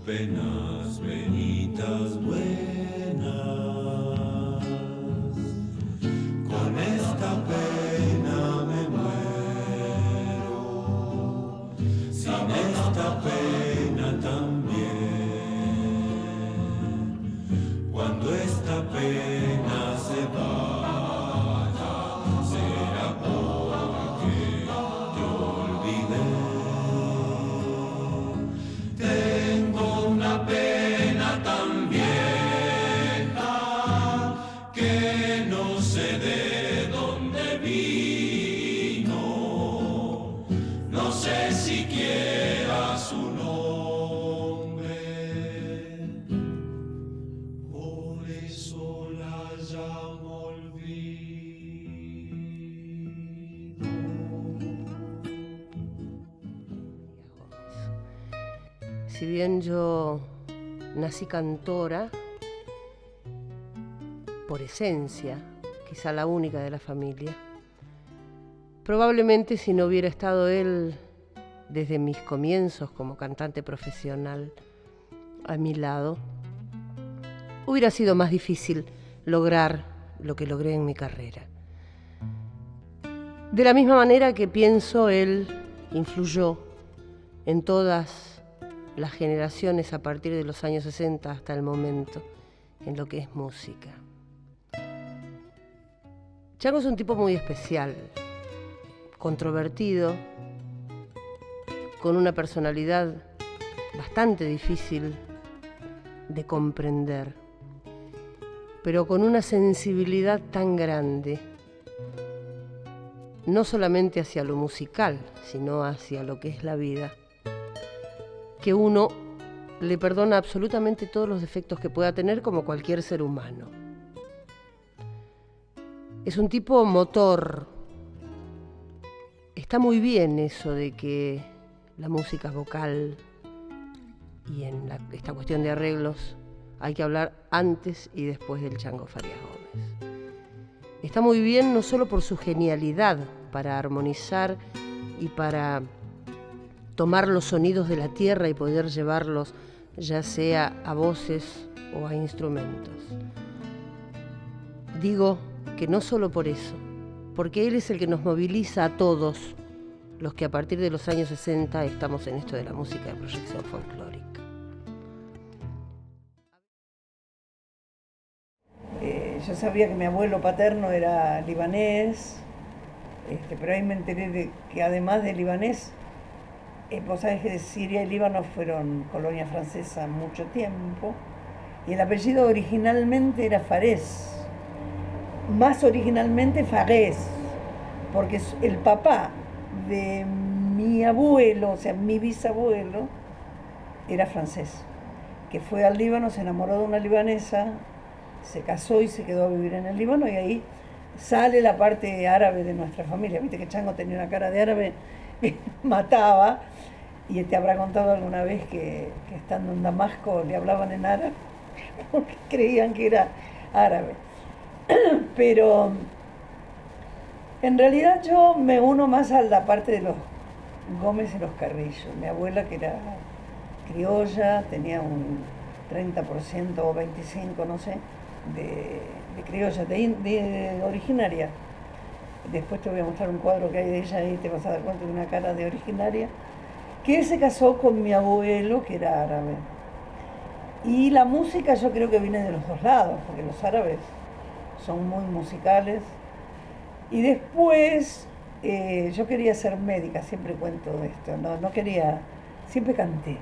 penas benitas buenas. Con esta pena me muero, sin esta pena también. Cuando esta pena se vaya, será porque te olvidé. Tengo una pena tan vieja que no sé de dónde vino, no sé siquiera su nombre, por eso la llamo olvido. Si bien yo nací cantora, por esencia, quizá la única de la familia, probablemente si no hubiera estado él desde mis comienzos como cantante profesional a mi lado, hubiera sido más difícil lograr lo que logré en mi carrera. De la misma manera que pienso, él influyó en todas las generaciones a partir de los años 60 hasta el momento en lo que es música. Chango es un tipo muy especial, controvertido, con una personalidad bastante difícil de comprender, pero con una sensibilidad tan grande, no solamente hacia lo musical, sino hacia lo que es la vida, que uno le perdona absolutamente todos los defectos que pueda tener como cualquier ser humano. Es un tipo motor. Está muy bien eso de que la música es vocal y en esta cuestión de arreglos hay que hablar antes y después del Chango Farias Gómez. Está muy bien no solo por su genialidad para armonizar y para tomar los sonidos de la tierra y poder llevarlos ya sea a voces o a instrumentos. Digo que no solo por eso, porque él es el que nos moviliza a todos los que a partir de los años 60 estamos en esto de la música de proyección folclórica. Yo sabía que mi abuelo paterno era libanés, pero ahí me enteré de que además de libanés, vos sabés que Siria y Líbano fueron colonia francesa mucho tiempo, y el apellido originalmente era Farés, más originalmente Farés, porque el papá de mi abuelo, o sea, mi bisabuelo, era francés, que fue al Líbano, se enamoró de una libanesa, se casó y se quedó a vivir en el Líbano, y ahí sale la parte árabe de nuestra familia. Viste que Chango tenía una cara de árabe que mataba, y te habrá contado alguna vez que estando en Damasco le hablaban en árabe porque creían que era árabe. Pero en realidad yo me uno más a la parte de los Gómez y los Carrillo. Mi abuela, que era criolla, tenía un 30% o 25%, no sé, de criolla, de originaria. Después te voy a mostrar un cuadro que hay de ella y te vas a dar cuenta de una cara de originaria, que se casó con mi abuelo, que era árabe. Y la música yo creo que viene de los dos lados, porque los árabes son muy musicales. Y después yo quería ser médica, siempre cuento de esto, no quería, siempre canté,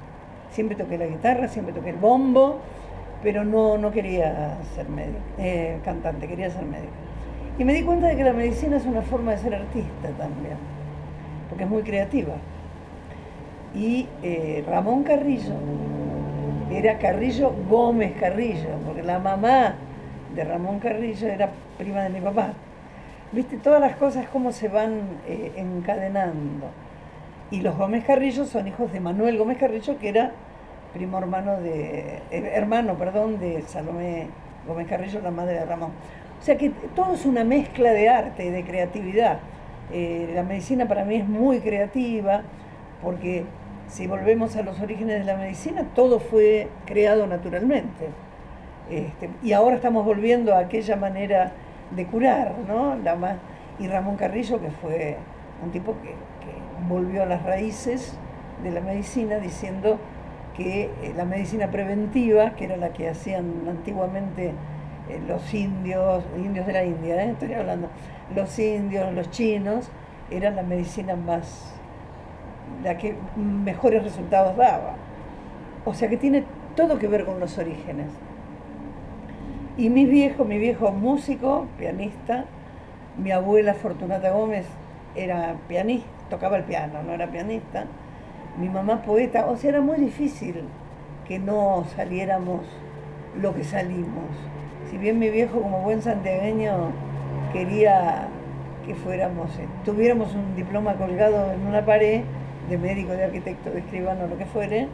siempre toqué la guitarra, siempre toqué el bombo, pero no quería ser cantante, quería ser médica. Y me di cuenta de que la medicina es una forma de ser artista también, porque es muy creativa. Y Ramón Carrillo era Carrillo Gómez Carrillo, porque la mamá de Ramón Carrillo era prima de mi papá. Viste, todas las cosas cómo se van encadenando. Y los Gómez Carrillo son hijos de Manuel Gómez Carrillo, que era hermano de Salomé Gómez Carrillo, la madre de Ramón. O sea que todo es una mezcla de arte y de creatividad. La medicina para mí es muy creativa, porque si volvemos a los orígenes de la medicina, todo fue creado naturalmente. Y ahora estamos volviendo a aquella manera de curar, ¿no? Y Ramón Carrillo, que fue un tipo que volvió a las raíces de la medicina, diciendo que la medicina preventiva, que era la que hacían antiguamente los indios de la India, estoy hablando, los indios, los chinos, era la medicina la que mejores resultados daba. O sea que tiene todo que ver con los orígenes. Y mi viejo músico, pianista, mi abuela Fortunata Gómez era pianista, tocaba el piano, no era pianista, mi mamá poeta, o sea, era muy difícil que no saliéramos lo que salimos. Si bien mi viejo, como buen santiagueño, quería que tuviéramos un diploma colgado en una pared, de médico, de arquitecto, de escribano, lo que fuere,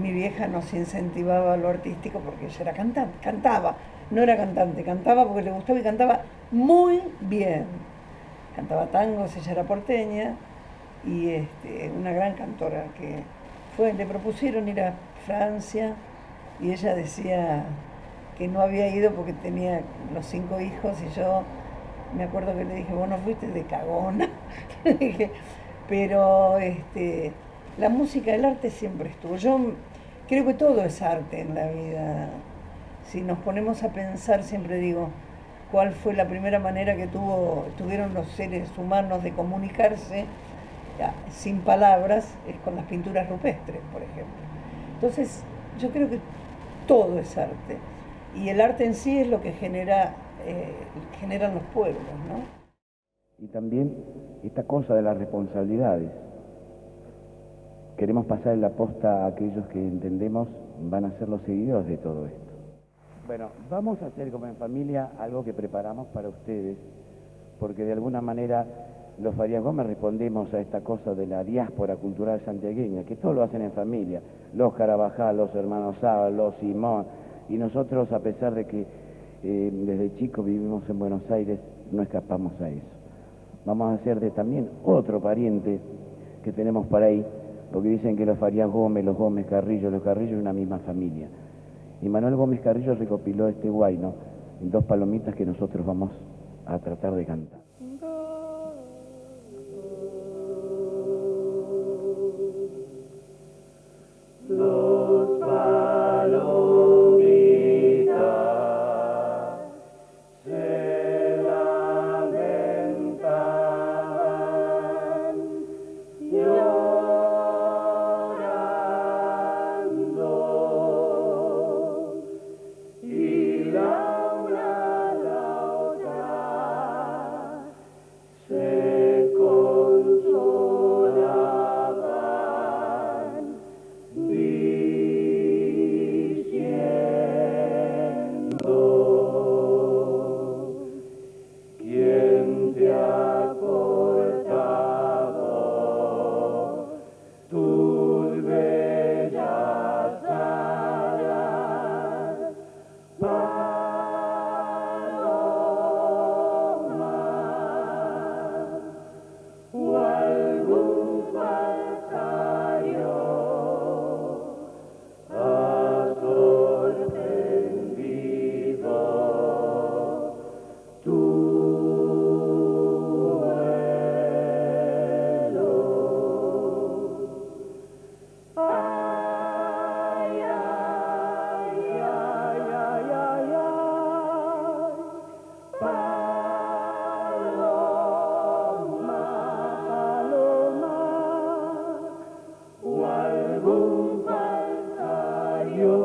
mi vieja nos incentivaba a lo artístico porque ella era cantante, cantaba, no era cantante, cantaba porque le gustaba y cantaba muy bien. Cantaba tangos, ella era porteña y una gran cantora que le propusieron ir a Francia y ella decía que no había ido porque tenía los 5 hijos y yo me acuerdo que le dije, vos no fuiste de cagona, le dije, pero la música, el arte siempre estuvo. Yo creo que todo es arte en la vida. Si nos ponemos a pensar, siempre digo, ¿cuál fue la primera manera que tuvieron los seres humanos de comunicarse sin palabras? Es con las pinturas rupestres, por ejemplo. Entonces, yo creo que todo es arte. Y el arte en sí es lo que generan los pueblos, ¿no? Y también esta cosa de las responsabilidades. Queremos pasar la posta a aquellos que entendemos van a ser los seguidores de todo esto. Bueno, vamos a hacer como en familia algo que preparamos para ustedes, porque de alguna manera los Farías Gómez respondemos a esta cosa de la diáspora cultural santiagueña, que todos lo hacen en familia, los Carabajal, los hermanos Sábal, los Simón, y nosotros, a pesar de que desde chicos vivimos en Buenos Aires, no escapamos a eso. Vamos a hacer de también otro pariente que tenemos por ahí, porque dicen que los Farías Gómez, los Gómez Carrillo, los Carrillo es una misma familia. Y Manuel Gómez Carrillo recopiló este guayno en 2 palomitas que nosotros vamos a tratar de cantar. Los palomitas se lamentaban llorando y la una a la otra se consolaban diciendo: ¿quién te ha cortado tus bellas alas, paloma? ¿O algún falsario ha sorprendido tu vuelo? Ay, ay, ay, ay, ay, ay, paloma, paloma, o algún falsario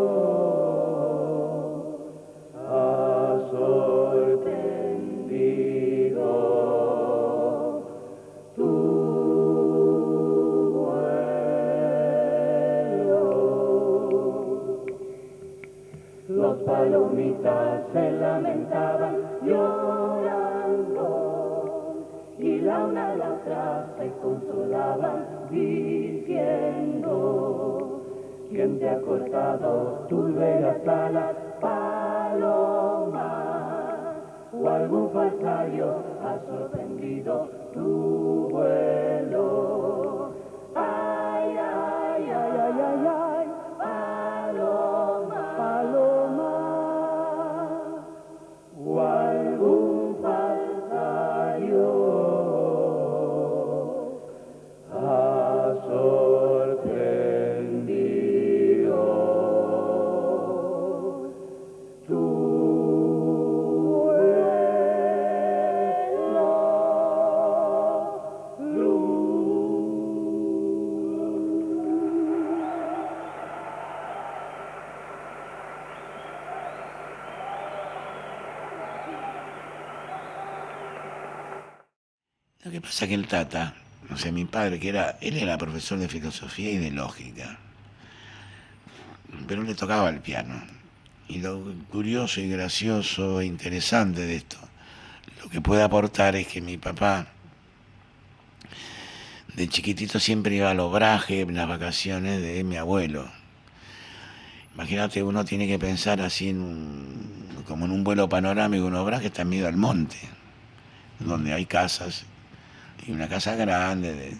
ha sorprendido tu vuelo. Los palomitas se lamentaban llorando y la una a la otra se consolaban diciendo: ¿quién te ha cortado tus bellas alas, paloma? ¿O algún falsario ha sorprendido tu vuelo? Lo que pasa es que el Tata, o sea, mi padre, él era profesor de filosofía y de lógica, pero le tocaba el piano. Y lo curioso y gracioso e interesante de esto, lo que puede aportar es que mi papá, de chiquitito siempre iba a los Brajes, en las vacaciones de mi abuelo. Imagínate, uno tiene que pensar así como en un vuelo panorámico, unos Brajes está en medio del monte, donde hay casas, y una casa grande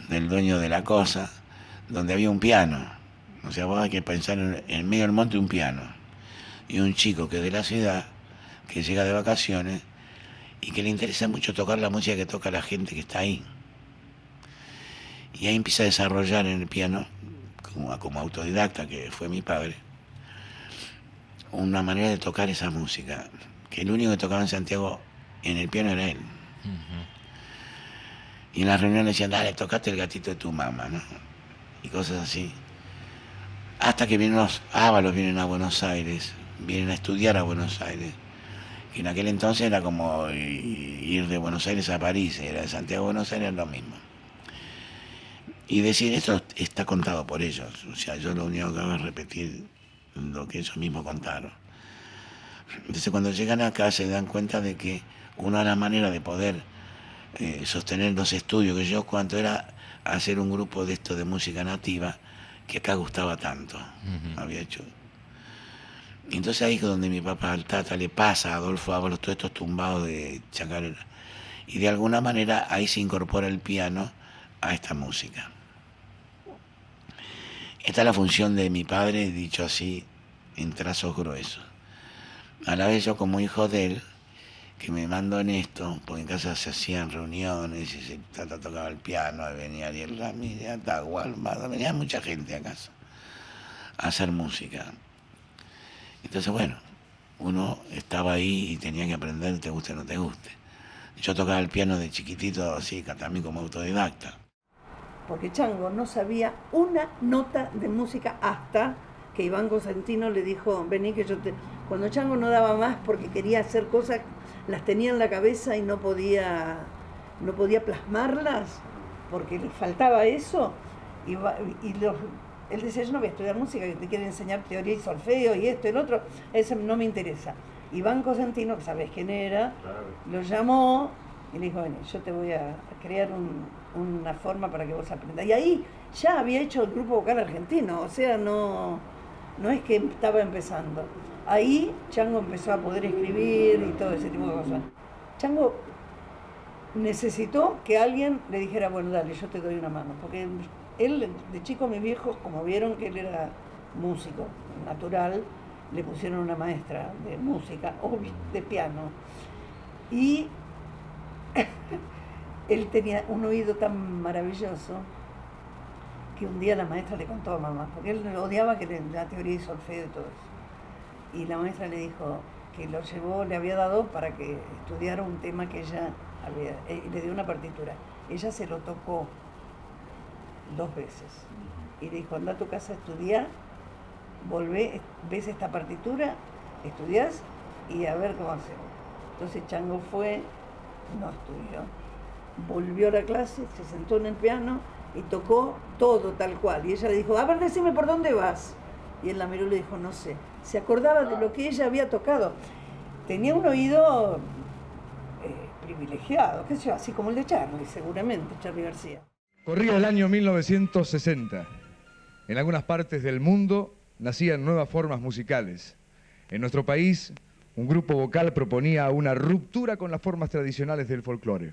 del dueño de la cosa, donde había un piano. O sea, vos hay que pensar en medio del monte un piano. Y un chico que es de la ciudad, que llega de vacaciones, y que le interesa mucho tocar la música que toca la gente que está ahí. Y ahí empieza a desarrollar en el piano, como autodidacta, que fue mi padre, una manera de tocar esa música, que el único que tocaba en Santiago en el piano era él. Y en las reuniones decían, dale, tocate el gatito de tu mamá, ¿no? Y cosas así. Hasta que vienen los Ábalos, vienen a Buenos Aires, vienen a estudiar a Buenos Aires, que en aquel entonces era como ir de Buenos Aires a París, era de Santiago a Buenos Aires, lo mismo. Y decir, esto está contado por ellos, o sea, yo lo único que hago es repetir lo que ellos mismos contaron. Entonces cuando llegan acá se dan cuenta de que una de las maneras de poder sostener los estudios que yo cuanto era hacer un grupo de esto de música nativa, que acá gustaba tanto, había hecho. Y entonces ahí es donde mi papá al Tata le pasa a Adolfo Ábalos todos estos tumbados de chacarera. Y de alguna manera ahí se incorpora el piano a esta música. Esta es la función de mi padre, dicho así, en trazos gruesos. A la vez yo como hijo de él, que me mandó en esto, porque en casa se hacían reuniones y se tocaba el piano, y venía Ariel Ramírez, Atahualpa, venía mucha gente a casa a hacer música. Entonces, bueno, uno estaba ahí y tenía que aprender, te guste o no te guste. Yo tocaba el piano de chiquitito, así, también como autodidacta. Porque Chango no sabía una nota de música hasta que Iván Cosentino le dijo, vení que yo te... Cuando Chango no daba más porque quería hacer cosas, las tenía en la cabeza y no podía plasmarlas, porque le faltaba eso, él decía, yo no voy a estudiar música, que te quieren enseñar teoría y solfeo y esto y el otro, eso no me interesa. Iván Cosentino, que sabés quién era, lo llamó y le dijo, vení, yo te voy a crear una forma para que vos aprendas. Y ahí ya había hecho el grupo vocal argentino, o sea, no es que estaba empezando. Ahí Chango empezó a poder escribir y todo ese tipo de cosas. Chango necesitó que alguien le dijera, bueno, dale, yo te doy una mano, porque él, de chico, mis viejos, como vieron que él era músico natural, le pusieron una maestra de música o de piano. Y él tenía un oído tan maravilloso que un día la maestra le contó a mamá, porque él odiaba que la teoría y solfeo y todo eso. Y la maestra le dijo que lo llevó, le había dado para que estudiara un tema que ella le dio una partitura. Ella se lo tocó 2 veces y le dijo, anda a tu casa a estudiar, volvé, ves esta partitura, estudiás y a ver cómo hacemos. Entonces Chango fue, no estudió, volvió a la clase, se sentó en el piano y tocó todo tal cual. Y ella le dijo, a ver, decime por dónde vas. Y él la miró y le dijo, no sé. Se acordaba de lo que ella había tocado. Tenía un oído privilegiado, qué sé yo, así como el de Charly, seguramente, Charly García. Corría el año 1960. En algunas partes del mundo nacían nuevas formas musicales. En nuestro país, un grupo vocal proponía una ruptura con las formas tradicionales del folclore,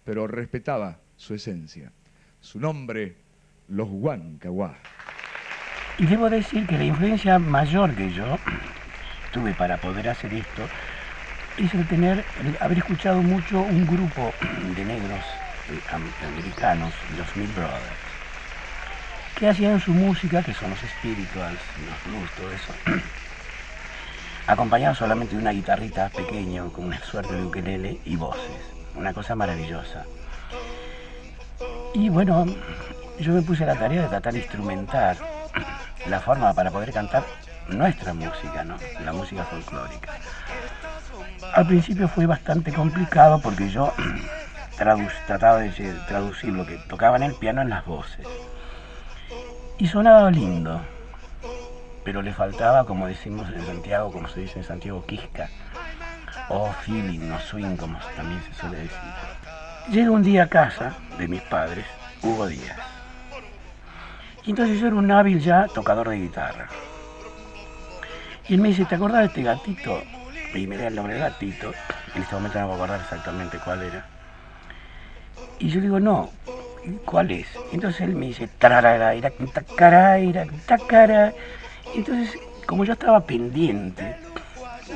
pero respetaba su esencia. Su nombre, los Huancahuá. Y debo decir que la influencia mayor que yo tuve para poder hacer esto es haber escuchado mucho un grupo de negros americanos, los Mill Brothers, que hacían su música, que son los Spirituals, los blues, todo eso, acompañado solamente de una guitarrita pequeña con una suerte de ukelele y voces, una cosa maravillosa. Y bueno, yo me puse a la tarea de tratar de instrumentar la forma para poder cantar nuestra música, ¿no? La música folclórica. Al principio fue bastante complicado porque yo trataba de traducir lo que tocaba en el piano en las voces. Y sonaba lindo, pero le faltaba, como decimos en Santiago, como se dice en Santiago, quisca, o feeling, o swing, como también se suele decir. Llega un día a casa de mis padres, Hugo Díaz. Y entonces yo era un hábil ya tocador de guitarra. Y él me dice, ¿te acordás de este gatito? Y me da el nombre del gatito. En este momento no me voy a acordar exactamente cuál era. Y yo digo, no, ¿cuál es? Entonces él me dice, tararaira, tacara, tacara. Entonces, como yo estaba pendiente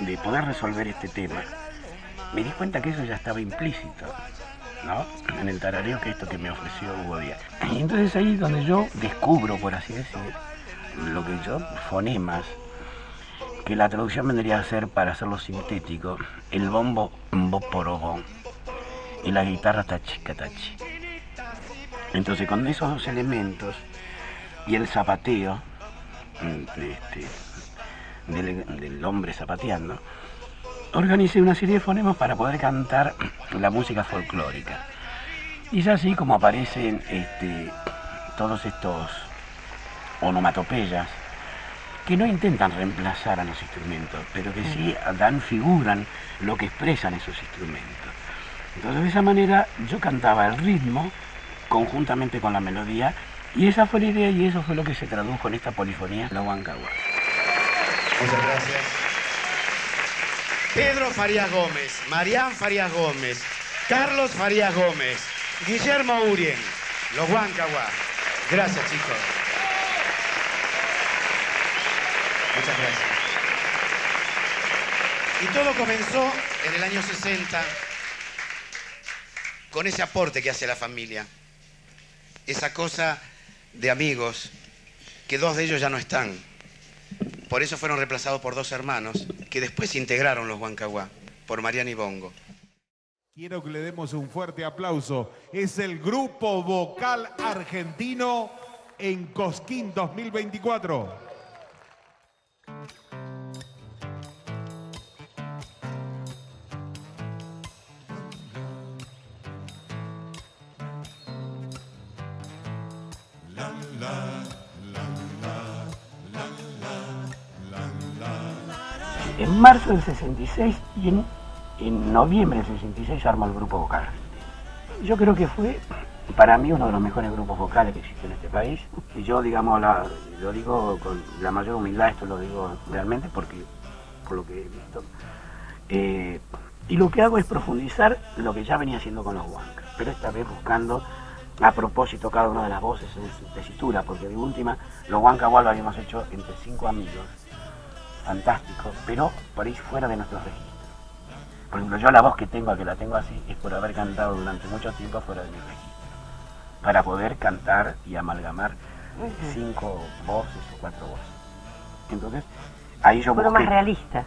de poder resolver este tema, me di cuenta que eso ya estaba implícito, ¿no? En el tarareo, que esto que me ofreció Hugo Díaz. Y entonces ahí es donde yo descubro, por así decir, lo que yo, fonemas, que la traducción vendría a ser, para hacerlo sintético, el bombo mboporobón y la guitarra tachi catachi. Entonces con esos dos elementos y el zapateo del hombre zapateando, organicé una serie de fonemas para poder cantar la música folclórica. Y es así como aparecen todos estos onomatopeyas que no intentan reemplazar a los instrumentos, pero que sí figuran lo que expresan esos instrumentos. Entonces de esa manera yo cantaba el ritmo conjuntamente con la melodía, y esa fue la idea, y eso fue lo que se tradujo en esta polifonía, la Huancahuá. Muchas gracias. Pedro Farías Gómez, Marián Farías Gómez, Carlos Farías Gómez, Guillermo Urien, los Huancahuá. Gracias, chicos. Muchas gracias. Y todo comenzó en el año 60 con ese aporte que hace la familia. Esa cosa de amigos, que dos de ellos ya no están. Por eso fueron reemplazados por dos hermanos, que después integraron los Huancahuá, por Marián y Bongo. Quiero que le demos un fuerte aplauso. Es el Grupo Vocal Argentino en Cosquín 2024. En marzo del 66 y en noviembre del 66 armó el Grupo Vocal Argentino. Yo creo que fue para mí uno de los mejores grupos vocales que existe en este país. Y yo, digamos, lo digo con la mayor humildad, esto lo digo realmente por lo que he visto. Y lo que hago es profundizar lo que ya venía haciendo con los Huancas, pero esta vez buscando a propósito cada una de las voces en su tesitura, porque de última los Huancahuá lo habíamos hecho entre 5 amigos, fantástico, pero por ahí fuera de nuestros registros. Por ejemplo, yo la voz que la tengo así, es por haber cantado durante mucho tiempo fuera de mi registro, para poder cantar y amalgamar 5 voces o 4 voces. Entonces, ahí yo busqué... más realista.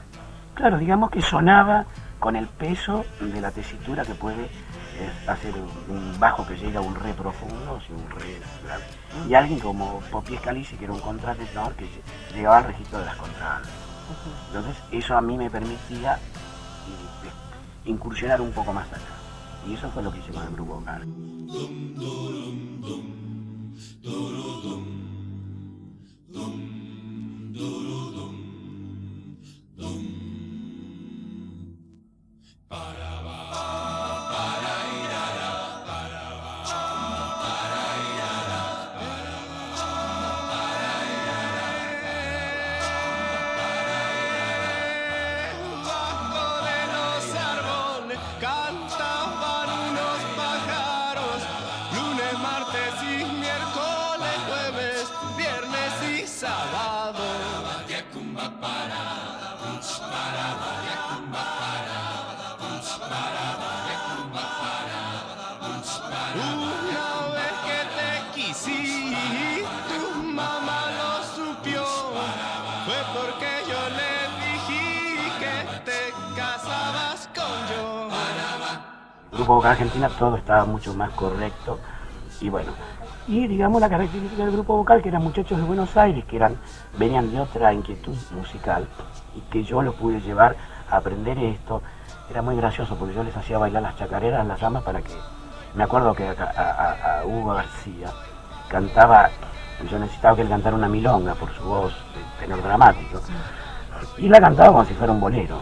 Claro, digamos que sonaba con el peso de la tesitura que puede hacer un bajo que llega a un re profundo, o sea, un re grave. Y alguien como Popi Scalisi, que era un contratenor que llegaba al registro de las contraltas. Entonces, eso a mí me permitía incursionar un poco más allá. Y eso fue lo que hice con el Grupo Vocal. Grupo Vocal Argentina todo estaba mucho más correcto y bueno, y digamos la característica del grupo vocal, que eran muchachos de Buenos Aires, que venían de otra inquietud musical y que yo los pude llevar a aprender esto. Era muy gracioso porque yo les hacía bailar las chacareras, las llamas, para que Me acuerdo que a Hugo García cantaba, yo necesitaba que él cantara una milonga por su voz de tenor dramático, y la cantaba como si fuera un bolero,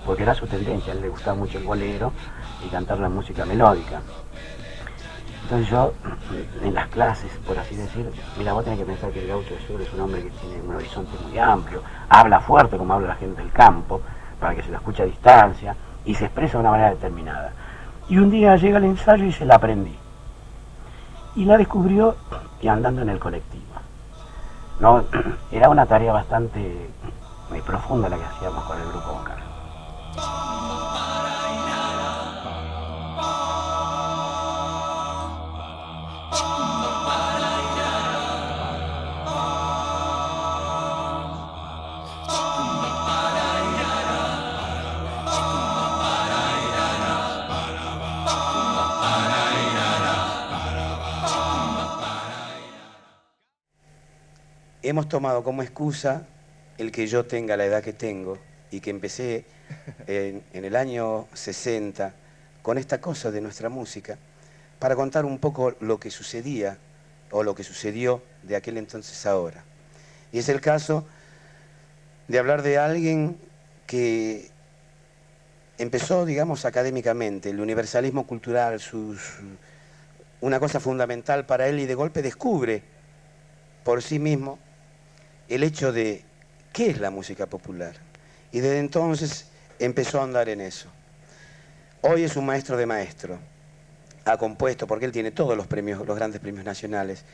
porque era su tendencia, a él le gustaba mucho el bolero y cantar la música melódica. Entonces yo, en las clases, por así decir, mira, vos tenés que pensar que el gaucho de sur es un hombre que tiene un horizonte muy amplio, habla fuerte como habla la gente del campo, para que se lo escuche a distancia, y se expresa de una manera determinada. Y un día llega el ensayo y se la aprendí. Y la descubrió y andando en el colectivo. No, era una tarea bastante profunda la que hacíamos con el grupo vocal. Hemos tomado como excusa el que yo tenga la edad que tengo y que empecé en el año 60 con esta cosa de nuestra música para contar un poco lo que sucedía o lo que sucedió de aquel entonces a ahora. Y es el caso de hablar de alguien que empezó, digamos, académicamente, el universalismo cultural, una cosa fundamental para él, y de golpe descubre por sí mismo el hecho de qué es la música popular. Y desde entonces empezó a andar en eso. Hoy es un maestro de maestro. Ha compuesto, porque él tiene todos los premios, los grandes premios nacionales.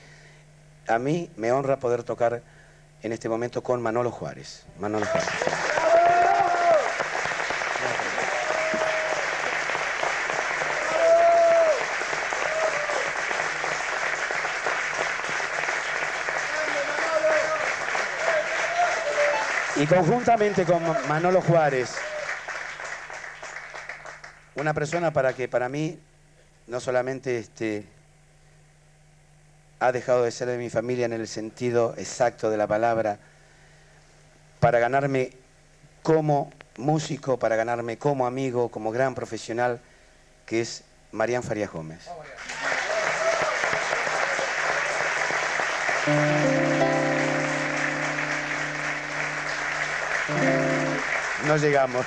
A mí me honra poder tocar en este momento con Manolo Juárez. Manolo Juárez. Y conjuntamente con Manolo Juárez, una persona para mí no solamente ha dejado de ser de mi familia en el sentido exacto de la palabra, para ganarme como músico, para ganarme como amigo, como gran profesional, que es Marián Farías Gómez. No llegamos.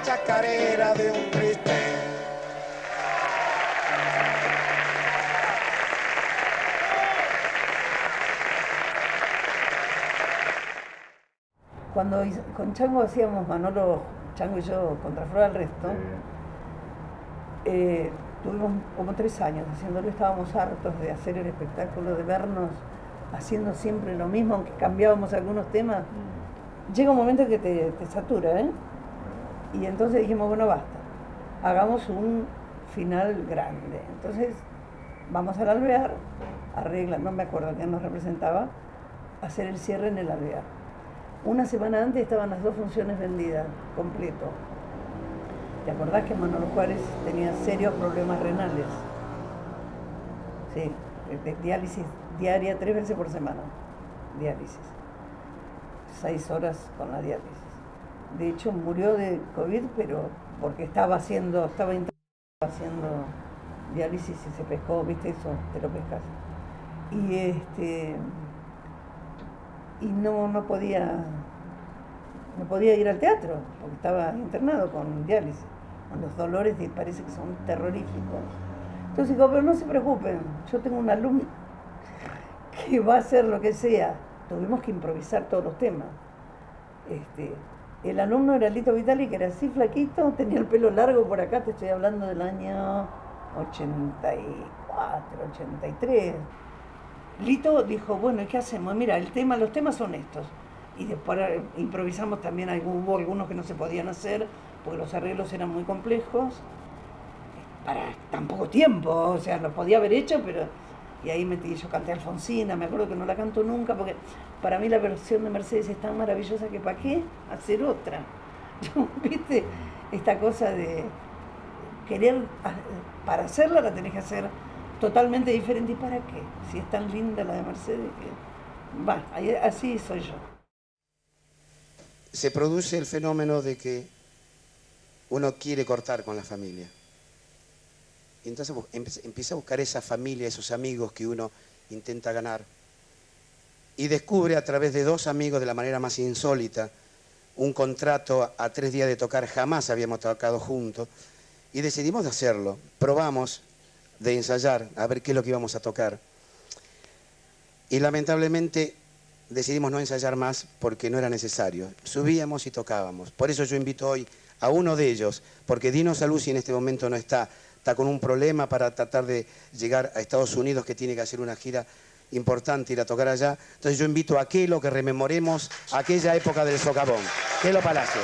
Chacarera de un triste. Cuando con Chango hacíamos Manolo, Chango y yo, contra Flor al resto, tuvimos como 3 años haciéndolo, estábamos hartos de hacer el espectáculo, de vernos haciendo siempre lo mismo, aunque cambiábamos algunos temas. Llega un momento que te satura, ¿eh? Y entonces dijimos, bueno, basta, hagamos un final grande. Entonces vamos al Alvear, arregla, no me acuerdo quién nos representaba, hacer el cierre en el Alvear. Una semana antes estaban las 2 funciones vendidas, completo. ¿Te acordás que Manolo Juárez tenía serios problemas renales? Sí, de diálisis diaria 3 veces por semana, diálisis. 6 horas con la diálisis. De hecho, murió de COVID, pero porque estaba haciendo diálisis y se pescó, ¿viste eso? Te lo pescas. Y no podía ir al teatro, porque estaba internado con diálisis. Con los dolores parece que son terroríficos. Entonces digo, pero no se preocupen, yo tengo un alumno que va a hacer lo que sea. Tuvimos que improvisar todos los temas. El alumno era Lito Vitali, que era así flaquito, tenía el pelo largo por acá, te estoy hablando del año 84, 83. Lito dijo, bueno, ¿y qué hacemos? Mira, los temas son estos. Y después improvisamos también, hubo algunos que no se podían hacer, porque los arreglos eran muy complejos, para tan poco tiempo, o sea, los podía haber hecho, pero... Y ahí yo canté Alfonsina, me acuerdo que no la canto nunca, porque para mí la versión de Mercedes es tan maravillosa que ¿para qué hacer otra? ¿Viste? Esta cosa de querer, para hacerla la tenés que hacer totalmente diferente. ¿Y para qué? Si es tan linda la de Mercedes, que... así soy yo. Se produce el fenómeno de que uno quiere cortar con la familia. Y entonces empieza a buscar esa familia, esos amigos que uno intenta ganar. Y descubre a través de 2 amigos, de la manera más insólita, un contrato a 3 días de tocar. Jamás habíamos tocado juntos. Y decidimos de hacerlo. Probamos de ensayar, a ver qué es lo que íbamos a tocar. Y lamentablemente decidimos no ensayar más porque no era necesario. Subíamos y tocábamos. Por eso yo invito hoy a uno de ellos, porque Dino Saluzzi en este momento no está con un problema para tratar de llegar a Estados Unidos, que tiene que hacer una gira importante, ir a tocar allá. Entonces yo invito a Kelo que rememoremos aquella época del socavón. Kelo Palacio.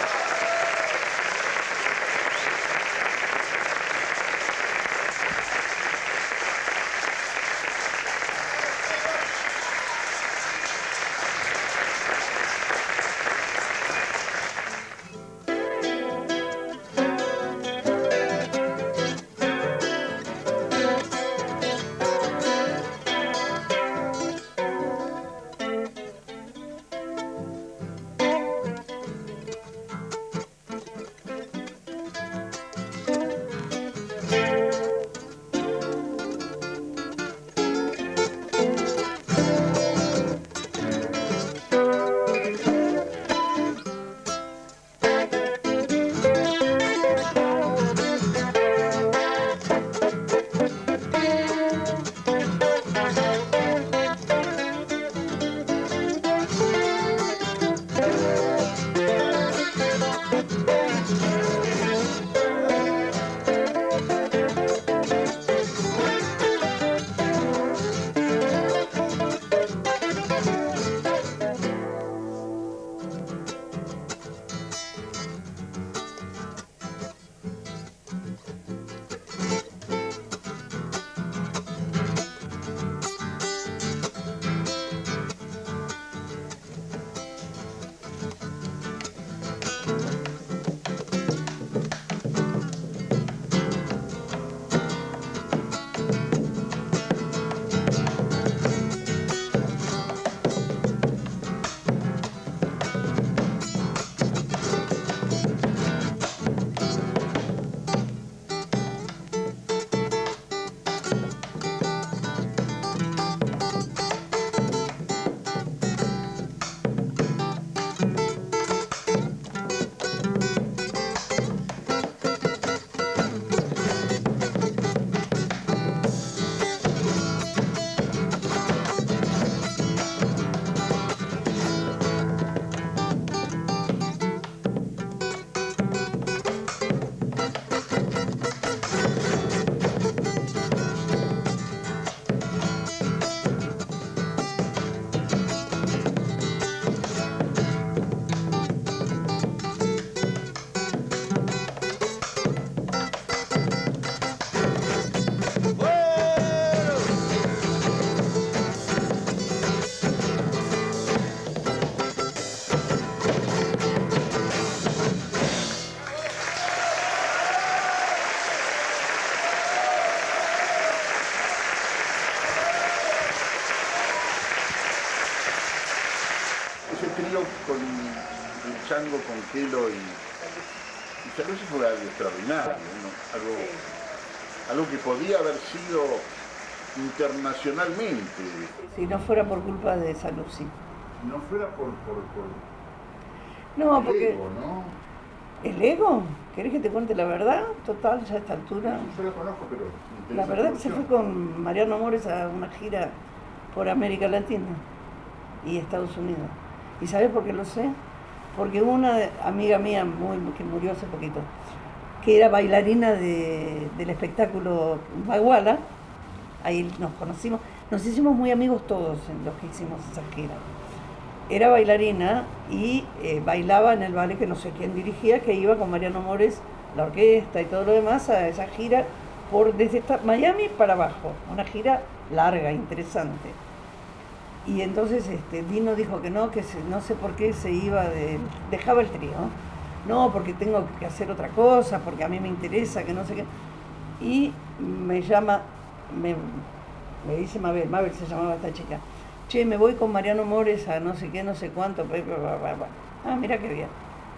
trío con el Chango, con Kelo y Saluzzi fue algo extraordinario, ¿no? Algo que podía haber sido internacionalmente. Si no fuera por culpa de Saluzzi. Si no fuera por No, el porque... ego, ¿no? ¿El ego? ¿Querés que te cuente la verdad? Total, ya a esta altura. Yo la conozco, pero... La verdad que se fue con Mariano Mores a una gira por América Latina y Estados Unidos. ¿Y sabés por qué lo sé? Porque una amiga mía que murió hace poquito, que era bailarina del espectáculo Baguala, ahí nos conocimos, nos hicimos muy amigos todos en los que hicimos esa gira. Era bailarina y bailaba en el ballet que no sé quién dirigía, que iba con Mariano Mores, la orquesta y todo lo demás a esa gira desde Miami para abajo, una gira larga, interesante. Y entonces Dino dijo que no sé por qué se iba, dejaba el trío. No, porque tengo que hacer otra cosa, porque a mí me interesa, que no sé qué. Y me llama, me dice Mabel se llamaba esta chica. Che, me voy con Mariano Mores a no sé qué, no sé cuánto. Ah, mira qué bien.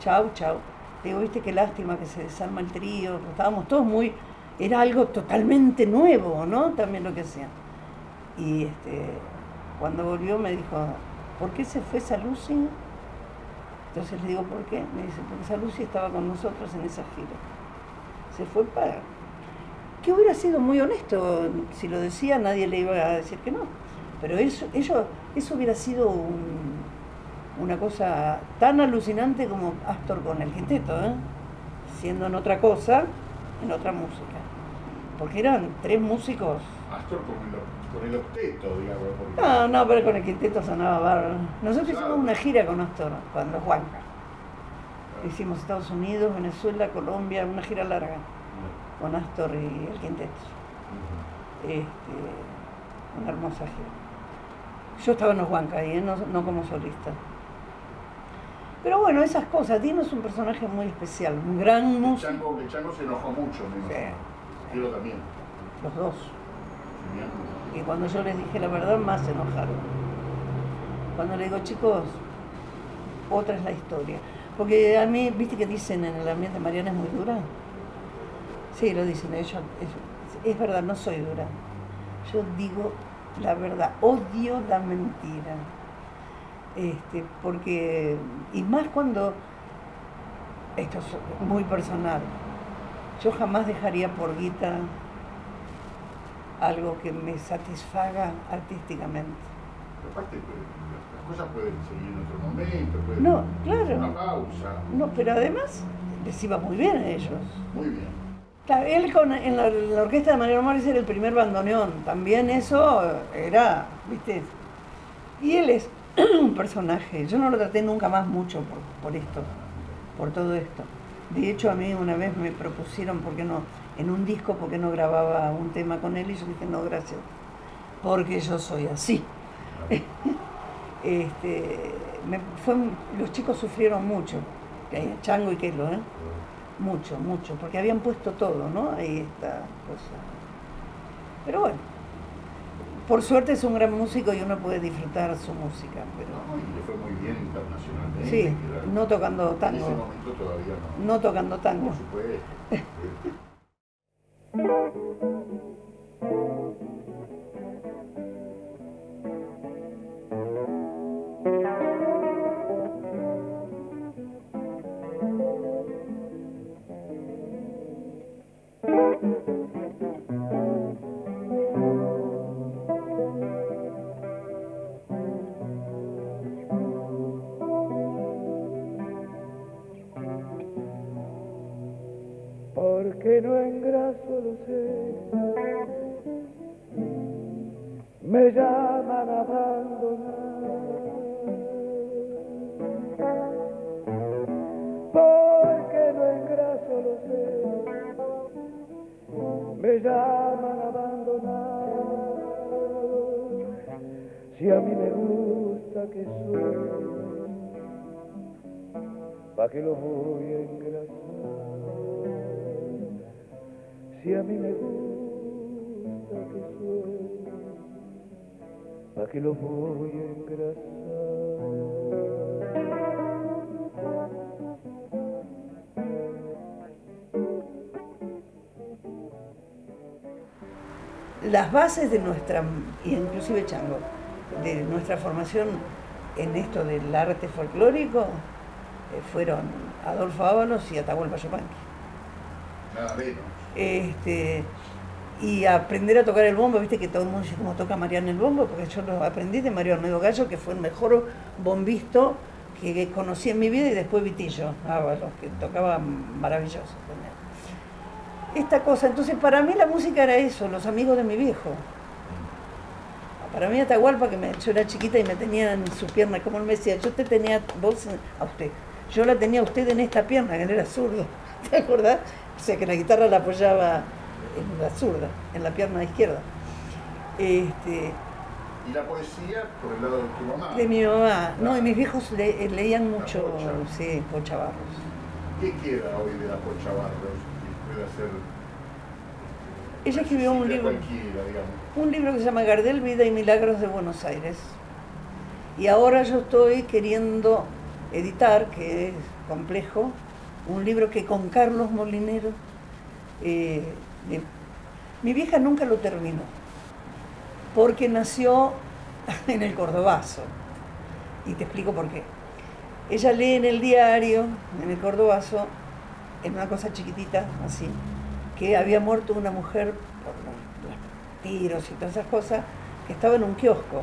Chau. Digo, viste qué lástima que se desarma el trío. Estábamos todos era algo totalmente nuevo, ¿no? También lo que hacían. Y cuando volvió me dijo, ¿por qué se fue Saluzzi? Entonces le digo, ¿por qué? Me dice, porque Saluzzi estaba con nosotros en esa gira. Se fue para... Que hubiera sido muy honesto, si lo decía nadie le iba a decir que no. Pero eso hubiera sido una cosa tan alucinante como Astor con el quinteto, siendo en otra cosa, en otra música. Porque eran 3 músicos. Astor con el octeto, digamos. No, pero con el quinteto sonaba bárbaro. Nosotros hicimos una gira con Astor, cuando Juanca. Hicimos Estados Unidos, Venezuela, Colombia, una gira larga con Astor y el quinteto. Una hermosa gira. Yo estaba en los Huanca ahí, no como solista. Pero bueno, esas cosas. Dino es un personaje muy especial, un gran músico. El Chango se enojó mucho, me imagino. Yo también. Los dos. Y cuando yo les dije la verdad, más se enojaron. Cuando le digo, chicos, otra es la historia. Porque a mí, ¿viste que dicen en el ambiente Mariana es muy dura? Sí, lo dicen ellos. Es verdad, no soy dura. Yo digo la verdad, odio la mentira. Porque, y más cuando, esto es muy personal, yo jamás dejaría por guita algo que me satisfaga artísticamente. Aparte, las cosas pueden seguir en otro momento, pueden no, claro. Una pausa. No, pero además les iba muy bien a ellos. Muy bien. Claro, él en la orquesta de Mariano Mores era el primer bandoneón, también eso era, ¿viste? Y él es un personaje, yo no lo traté nunca más mucho por todo esto. De hecho, a mí una vez me propusieron, ¿por qué no? En un disco, ¿por qué no grababa un tema con él? Y yo dije, no, gracias, porque yo soy así. Los chicos sufrieron mucho, Chango y Kelo, mucho, porque habían puesto todo, ¿no? Ahí está cosa. Pero bueno, por suerte es un gran músico y uno puede disfrutar su música. Pero... No, y le fue muy bien internacionalmente. Sí, no tocando tango. En ese momento todavía no. No tocando tango. Por supuesto. Porque no engraso, lo sé, me llaman a abandonar. Porque no engraso, lo sé, me llaman a abandonar. Si a mí me gusta que suene, ¿pa' qué lo voy a engrasar? Si a mí me gusta que suene, ¿pa' qué lo voy a engrasar? las bases de nuestra, inclusive Chango, de nuestra formación en esto del arte folclórico, fueron Adolfo Ábalos y Atahualpa Yupanqui. Nada menos. Y aprender a tocar el bombo, viste que todo el mundo dice cómo toca Mariano el bombo, porque yo lo aprendí de Mario Arnedo Gallo, que fue el mejor bombisto que conocí en mi vida, y después Vitillo Ábalos, que tocaba maravilloso también. Esta cosa, entonces para mí la música era eso, los amigos de mi viejo. Para mí Atahualpa, yo era chiquita y me tenía en su pierna, como él me decía, yo te tenía vos a usted, yo la tenía a usted en esta pierna, que él era zurdo, ¿te acordás? O sea que la guitarra la apoyaba en la zurda, en la pierna izquierda. ¿Y la poesía por el lado de tu mamá? De mi mamá, no, y mis viejos leían mucho, sí, Pocha Barros. ¿Qué queda hoy de la Pocha Barros? Que puede hacer... Ella escribió un libro, que se llama Gardel, Vida y Milagros de Buenos Aires. Y ahora yo estoy queriendo editar, que es complejo, un libro que con Carlos Molinero, mi vieja nunca lo terminó, porque nació en el Cordobazo. Y te explico por qué. Ella lee en el diario, en el Cordobazo, en una cosa chiquitita, así, que había muerto una mujer por los tiros y todas esas cosas, que estaba en un kiosco,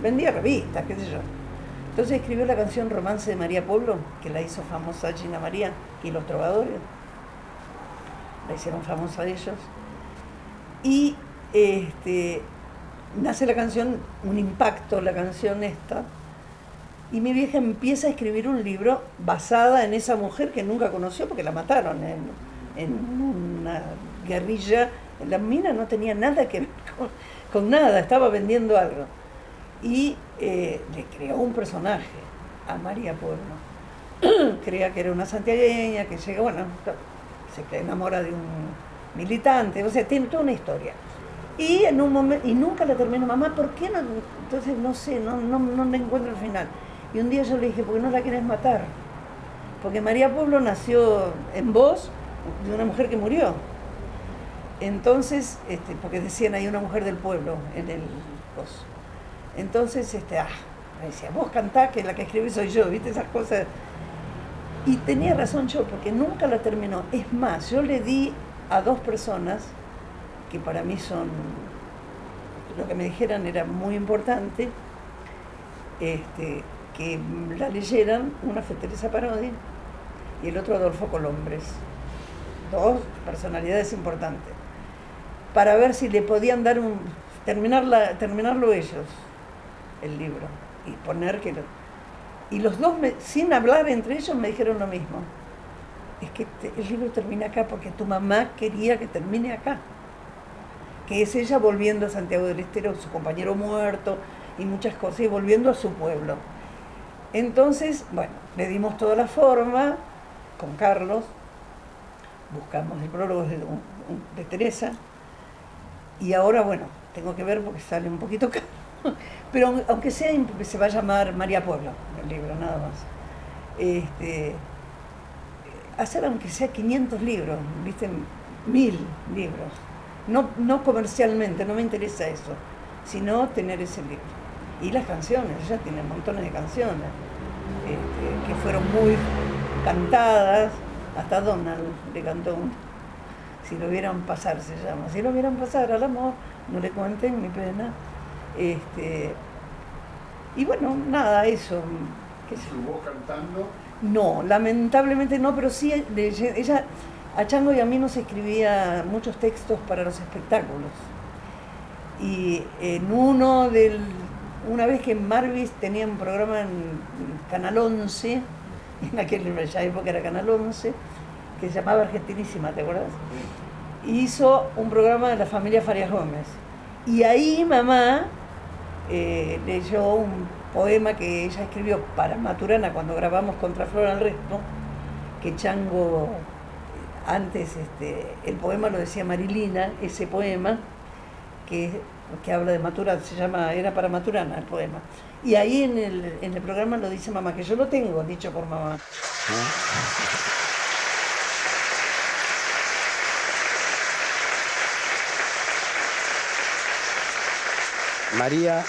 vendía revistas, qué sé yo. Entonces escribió la canción Romance de María Pueblo, que la hizo famosa Gina María y los trovadores. La hicieron famosa ellos. Y nace la canción, un impacto la canción esta, y mi vieja empieza a escribir un libro basada en esa mujer que nunca conoció porque la mataron en una guerrilla. La mina no tenía nada que ver con nada, estaba vendiendo algo. Y le creó un personaje a María Pueblo. Creía que era una santiagueña que llega, bueno, se enamora de un militante, o sea, tiene toda una historia. Y en un momento, y nunca la terminó, mamá, ¿por qué no? Entonces no sé, no le encuentro el final. Y un día yo le dije, ¿por qué no la querés matar? Porque María Pueblo nació en voz de una mujer que murió. Entonces, porque decían, hay una mujer del pueblo en el coso. Entonces, me decía, vos cantá, que la que escribí soy yo, ¿viste? Esas cosas. Y tenía razón yo, porque nunca la terminó. Es más, yo le di a dos personas que para mí son, lo que me dijeran era muy importante, que la leyeran. Una fue Teresa Parodi y el otro Adolfo Colombres. Dos personalidades importantes. Para ver si le podían dar terminarlo ellos, el libro, y poner que... Y los dos, sin hablar entre ellos, me dijeron lo mismo. Es que el libro termina acá porque tu mamá quería que termine acá. Que es ella volviendo a Santiago del Estero, su compañero muerto y muchas cosas, y volviendo a su pueblo. Entonces, bueno, le dimos toda la forma con Carlos, buscamos el prólogo de Teresa, y ahora, bueno, tengo que ver porque sale un poquito caro, pero aunque sea, se va a llamar María Pueblo, el libro, nada más. Hacer aunque sea 500 libros, ¿viste? 1000 libros. No comercialmente, no me interesa eso, sino tener ese libro. Y las canciones, ella tiene montones de canciones que fueron muy cantadas, hasta Donald le cantó un, Si lo vieran pasar se llama, si lo vieran pasar al amor, no le cuenten mi pena. Y bueno, nada, eso. ¿Estuvo cantando? No, lamentablemente no, pero sí, ella, a Chango y a mí nos escribía muchos textos para los espectáculos. Y en una vez que Marvis tenía un programa en Canal 11, en aquella época era Canal 11, que se llamaba Argentinísima, ¿te acuerdas? Hizo un programa de la familia Farias Gómez. Y ahí mamá leyó un poema que ella escribió para Maturana cuando grabamos Contra Flor al Resto, que Chango, antes el poema lo decía Marilina, ese poema que habla de Maturana, era para Maturana el poema. Y ahí en el programa lo dice mamá, que yo lo tengo dicho por mamá. María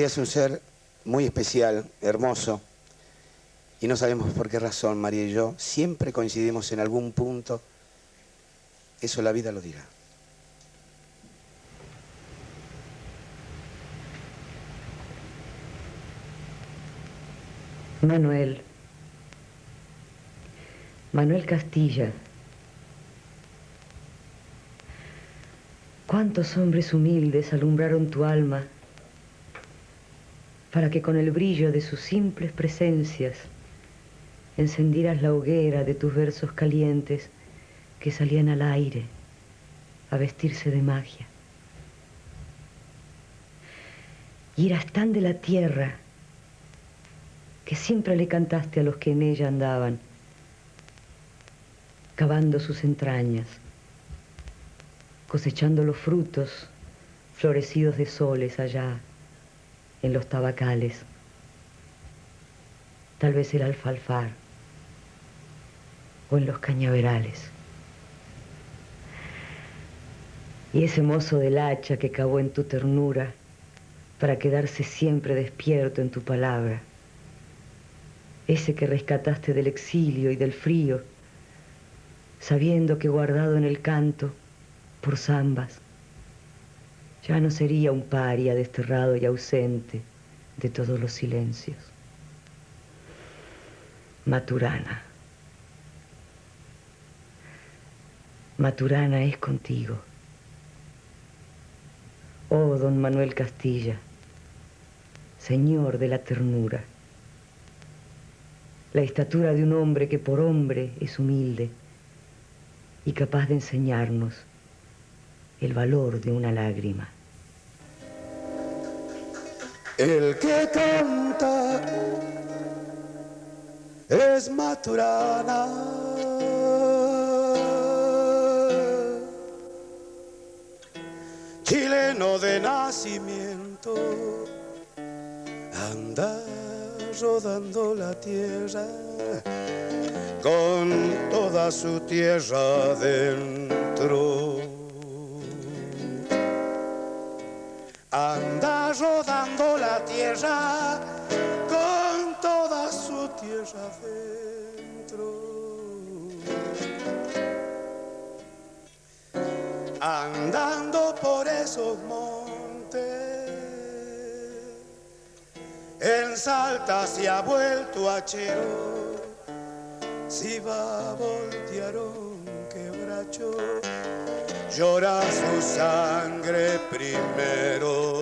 es un ser muy especial, hermoso, y no sabemos por qué razón María y yo siempre coincidimos en algún punto. Eso la vida lo dirá. Manuel Castilla. ¿Cuántos hombres humildes alumbraron tu alma para que con el brillo de sus simples presencias encendieras la hoguera de tus versos calientes que salían al aire a vestirse de magia? Y eras tan de la tierra que siempre le cantaste a los que en ella andaban, cavando sus entrañas, cosechando los frutos florecidos de soles allá en los tabacales, tal vez el alfalfar o en los cañaverales. Y ese mozo del hacha que cavó en tu ternura para quedarse siempre despierto en tu palabra, ese que rescataste del exilio y del frío, sabiendo que guardado en el canto por zambas, ya no sería un paria desterrado y ausente de todos los silencios. Maturana. Maturana es contigo. Oh, don Manuel Castilla, señor de la ternura, la estatura de un hombre que por hombre es humilde y capaz de enseñarnos el valor de una lágrima. El que canta es Maturana, chileno de nacimiento, anda rodando la tierra con toda su tierra dentro. Anda rodando la tierra con toda su tierra dentro. Andando por esos montes, en Salta se ha vuelto hachero. Si va a voltear un quebracho, llora su sangre primero.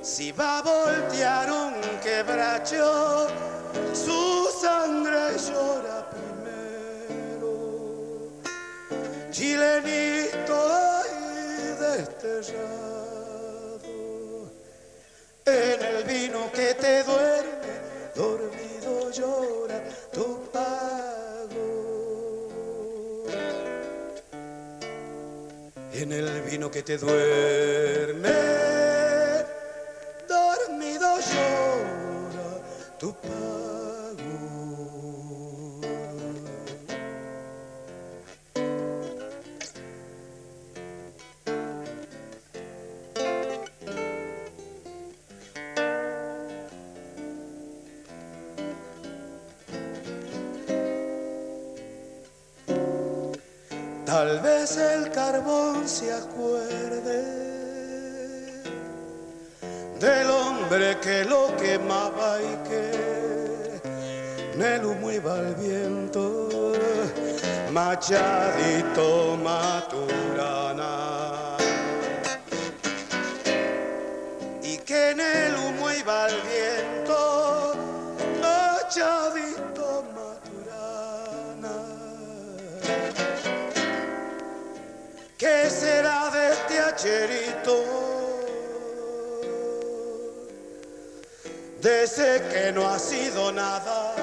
Si va a voltear un quebracho, su sangre llora primero. Chilenito ahí desterrado, en el vino que te duerme, dormido llora tu pago. En el vino que te duerme, dormido llora tu pago. Tal vez el carbón se acuerde del hombre que lo quemaba y que en el humo iba al viento, Machadito Maturana, y que en el humo iba al viento, Machadito Maturana. ¿Qué será de este hacherito? De ese que no ha sido nada,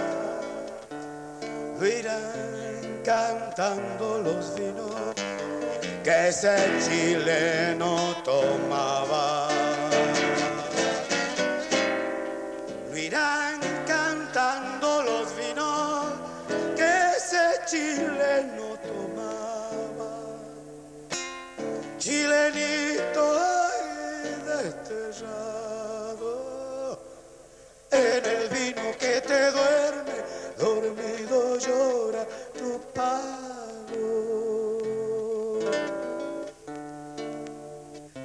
lo irán cantando los vinos que ese chileno tomaba. Lo irán cantando los vinos que ese chileno tomaba.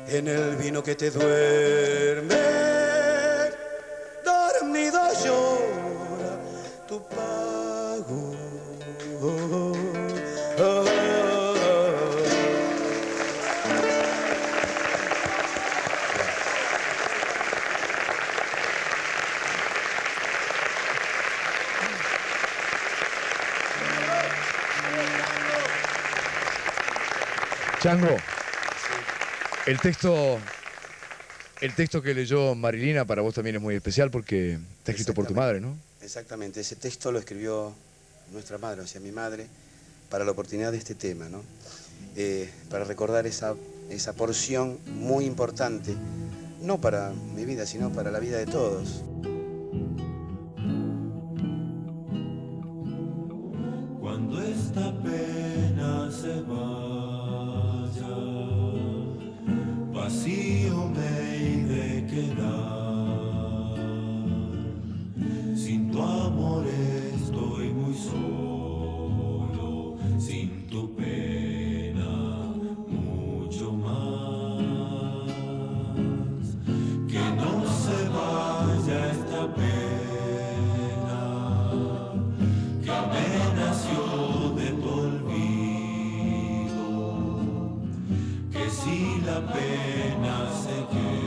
en el vino que te duerme. Dormido llora tu pago. Chango, el texto que leyó Marilina para vos también es muy especial porque está escrito por tu madre, ¿no? Exactamente, ese texto lo escribió nuestra madre, o sea, mi madre, para la oportunidad de este tema, ¿no? Para recordar esa porción muy importante, no para mi vida, sino para la vida de todos. Cuando esta pena se vaya, vacío me he de quedar. Sin tu amor estoy muy solo, sin tu pena mucho más. Que no se vaya esta pena, que me nació de tu olvido, que si la pena se queda